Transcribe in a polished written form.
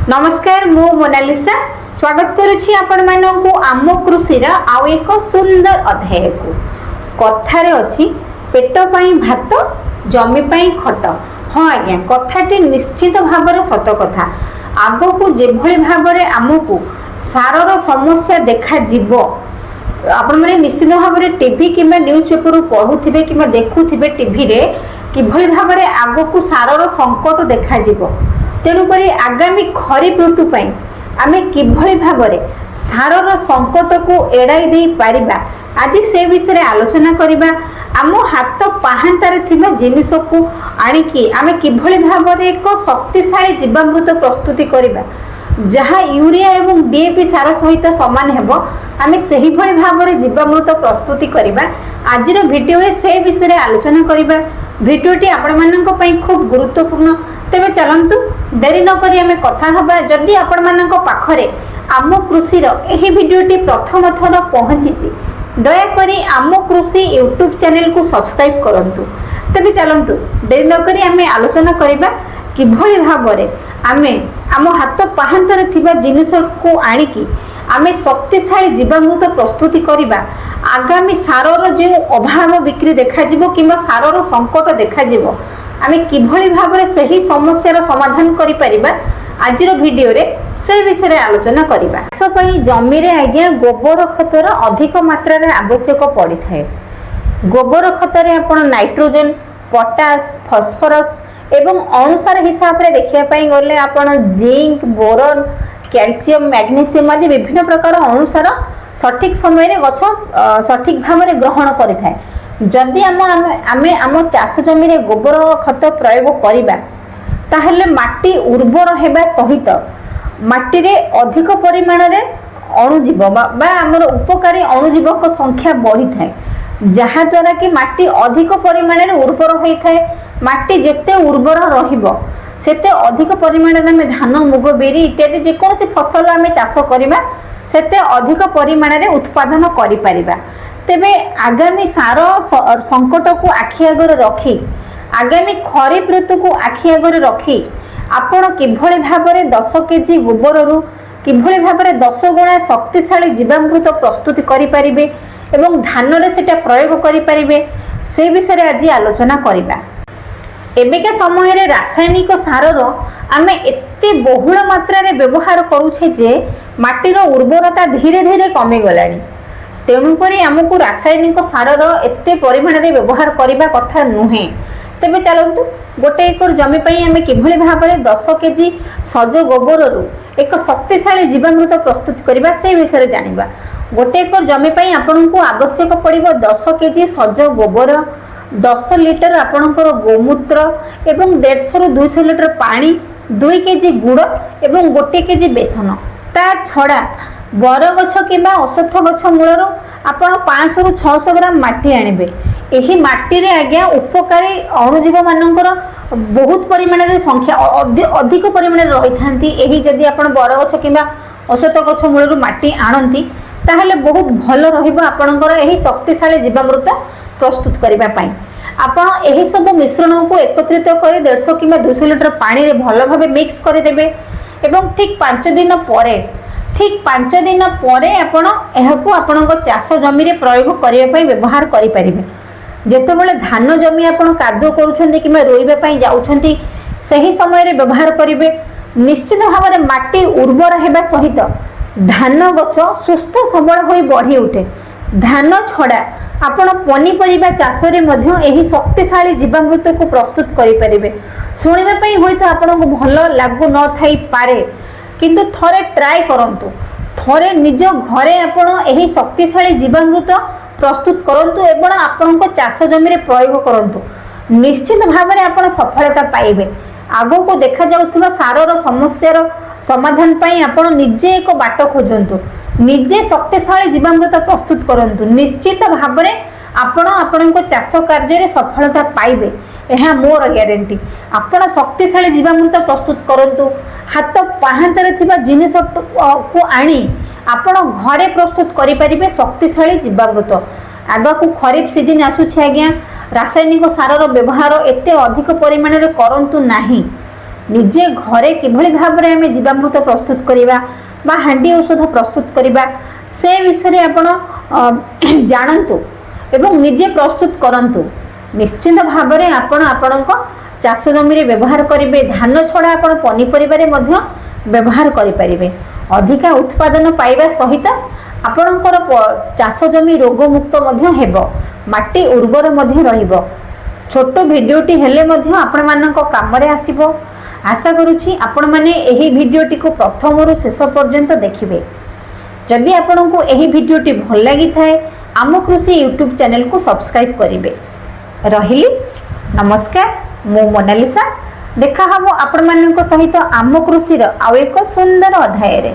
नमस्कार मु मोनालिसा स्वागत करुछि आपण मानकु आम कृषि आउ एक सुंदर अध्याय को कथारे अछि पेट पई भात जमी पई खट। हाँ आज्ञा कथाटी निश्चित भाव सत कथा। आगो को जेभली भाव आमको सारर समस्या देखा जीव आपण माने निश्चित भाव टीवी किंबा न्यूज पेपर पढ़ुथिबे किंबा देखुथिबे टीवी रे किभली भाव आगो को सारर संकट देखा जीव। तेणुक आगामी खरीफ ऋतु आमे किभली भाव सारर संकट को एड़ाई दे पारिबा आज से विषय आलोचना करिबा। आम हाथ पाहांतारे थिबा जिनिस को आनिकी आमे किभली भाव एक शक्तिशाली जीवामृत प्रस्तुति करिबा जहाँ यूरिया एवं डीएपी सार सहित सामान हेबो। आमे सेही भली भाव जीवामृत प्रस्तुति करिबा। आजिर भिडियो रे से विषय आलोचना करिबा। भिडियोटी आपण मानक पई खूब गुरुत्वपूर्ण। तेबे चलंतु देरी न करी आमे कथा हबा। जदि आपण मानक पाखरे आम कृषि एही भिडियोटी प्रथम थर पहुंची दया करी आम कृषि यूट्यूब चैनल को सब्सक्राइब करंतु। तेबे चलंतु देरी न करी आमे आलोचना करिबा किभली भाबरे आमे आम हाथ पाहांतारे थिबा जिनिस को आनिकी आमे शक्तिशाली जीवामृत प्रस्तुति करिबा। आगामी सारर जो अभाव बिक्री देखा जिवो किंबा सारर संकट देखा जिवो आमे किभली भाबरे सही समस्यार समाधान करि परिबा आजिर भिडियो रे से विषय आलोचना करिबा। चाष पई जमी रे आज्ञा गोबर खतर अधिक मात्रा रे आवश्यक पड़ी थाए। गोबर खतरे आपण नाइट्रोजन पोटास फॉस्फोरस एवं अनुसार हिसाब रे देखिया पई गले आपण जिंक बोरन कैल्शियम मैग्नीशियम आदि विभिन्न प्रकार अनुसार सठिक समय रे गछ सठिक भाव रे ग्रहण करि थाए। जदि आमे आम चाष जमी रे गोबर खत प्रयोग करिबा ताहले माटी उर्वर हेबा सहित माटी रे अधिक परिमाण रे अणुजीव बा हमर उपकारी अणुजीवक संख्या बढ़ी थाए जहा द्वारा कि माटी अधिक परिमाण रे उर्वर होई थाए। माटी जेते उर्वर रहिबो सेते अधिक परिमाण रे में धान मुग बेरी इत्यादि जे कोनोसी फसल आमे चाष करिबा सेते अधिक परिमाण रे उत्पादन करि परिबा। तेबे आगामी सार संकट को आखि आगर रखी आगामी खरीफ ऋतु को आखि आगर रखी आपण किभली भाबरे 10 केजी गोबर रु किभली भाबरे 10 गुणा शक्तिशाली जीवामृत प्रस्तुति करि परिबे एवं धान रे सेटा प्रयोग करि परिबे से विषय आज आलोचना करिबा। एबेका समय रे रासायनिक सारर आमे एते बहुल मात्रा रे व्यवहार करूछे जे माटीर उर्वरता धीरे धीरे कमी गलानी। तेणुक आमको रासायनिक सारर एते परिमाण रे व्यवहार करिबा कथा नुहे। तेबे चलतु गोटे एकर जमी पई आमे किभली भाबरे 10 केजी सज गोबर रु एक शक्तिशाली जीवामृत प्रस्तुत करिबा से विषय जानिबा। गोटे एकर जमी पई आपनकु आवश्यक पड़िबो 10 केजी सज गोबर 10 लिटर आपनकर गोमूत्र एवं 150 रु 200 लिटर पानी 2 केजी गुड़ एवं 1 केजी बेसन। ता छड़ा बरगछ किंबा औषध गछ मूलर आपण 500 रु 600 ग्राम माटी आनिबे। एही माटी रे आज्ञा उपकारी अणुजीव मानकर बहुत परिमाण रे संख्या अधिक परिमाण रे रही थांती। एही जदी आपण बरगछ किंबा औषध गछ मूलर माटी आनंती ताहले बहुत भल रहिबो आपणकर एही शक्तिशाली जीवामृत प्रस्तुत करिबा पई। आपण एही सब मिश्रण को एकत्रित करी 150 किंबा 200 लिटर पानी रे भल भाबे मिक्स करि देबे एवं ठीक 5 दिन परे आपण एहाकू आपणक चाष जमी रे प्रयोग करिया पई व्यवहार करि परिबे। जेतेबेले धान जमी आपण कादो करूछन्ती किंबा रोइबा पई जाउछन्ती सही समय रे व्यवहार करिबे। निश्चित भाव रे माटी उर्वर हेबा सहित धान गछ सुस्थ सबल होई बढ़ी उठे। धान छड़ा आपण पनीपरिबा चाष रे मध्य एही शक्तिशाली जीवामृत को प्रस्तुत करि परिबे। सुनिबा पई होइतो आपनको भल लागु न थाई पारे किंतु थरे ट्राई करंतु। थरे निज घरे आपण एही शक्तिशाली जीवामृत प्रस्तुत करंतु एवं आपनको चाष जमी रे प्रयोग करंतु। निश्चित भाव रे आपण सफलता पाइबे। आगो को देखा जाउथबा सारर समस्यार समाधान पई आपण निजे एक बाट खोजंतु। निजे शक्तिशाली जीवामृत प्रस्तुत करंतु। निश्चित भाव रे आपण आपनको चाष कार्य रे सफलता पाइबे एहा मोर ग्यारंटी। आपण शक्तिशाली जीवामृत प्रस्तुत करंतु। हाथ पाहांतारे थिबा जिनिस को आनी आपण घरे प्रस्तुत करि परिबे शक्तिशाली जीवामृत। आगा को खरीफ सीजन आसुछि आज्ञा रासायनिक सारर व्यवहार एते अधिक परिमाण रे करंतु नाही। ନିଜେ ଘରେ କିଭଳି ଭାବରେ ଆମେ ଜୀବାମୃତ ପ୍ରସ୍ତୁତ କରିବା ବା ହାଣ୍ଡି ଔଷଧ ପ୍ରସ୍ତୁତ କରିବା ସେ ବିଷୟରେ ଆପଣ ଜାଣନ୍ତୁ ଏବଂ ନିଜେ ପ୍ରସ୍ତୁତ କରନ୍ତୁ। ନିଶ୍ଚିନ୍ତ ଭାବରେ ଆପଣ ଆପଣଙ୍କ ଚାଷ ଜମିରେ ବ୍ୟବହାର କରିବେ। ଧାନ ଛଡ଼ା ଆପଣ ପନିପରିବାରେ ମଧ୍ୟ ବ୍ୟବହାର କରିପାରିବେ। ଅଧିକା ଉତ୍ପାଦନ ପାଇବା ସହିତ ଆପଣଙ୍କର ଚାଷ ଜମି ରୋଗମୁକ୍ତ ମଧ୍ୟ ହେବ, ମାଟି ଉର୍ବର ମଧ୍ୟ ରହିବ। ଛୋଟ ଭିଡ଼ିଓଟି ହେଲେ ମଧ୍ୟ ଆପଣମାନଙ୍କ କାମରେ ଆସିବ। ଆଶା କରୁଛି ଆପଣମାନେ ଏହି ଭିଡ଼ିଓଟିକୁ ପ୍ରଥମରୁ ଶେଷ ପର୍ଯ୍ୟନ୍ତ ଦେଖିବେ। ଯଦି ଆପଣଙ୍କୁ ଏହି ଭିଡ଼ିଓଟି ଭଲ ଲାଗିଥାଏ ଆମ କୃଷି ୟୁଟ୍ୟୁବ୍ ଚ୍ୟାନେଲକୁ ସବସ୍କ୍ରାଇବ୍ କରିବେ। ରହିଲି, ନମସ୍କାର। ମୁଁ ମୋନାଲିସା। ଦେଖା ହେବ ଆପଣମାନଙ୍କ ସହିତ ଆମ କୃଷିର ଆଉ ଏକ ସୁନ୍ଦର ଅଧ୍ୟାୟରେ।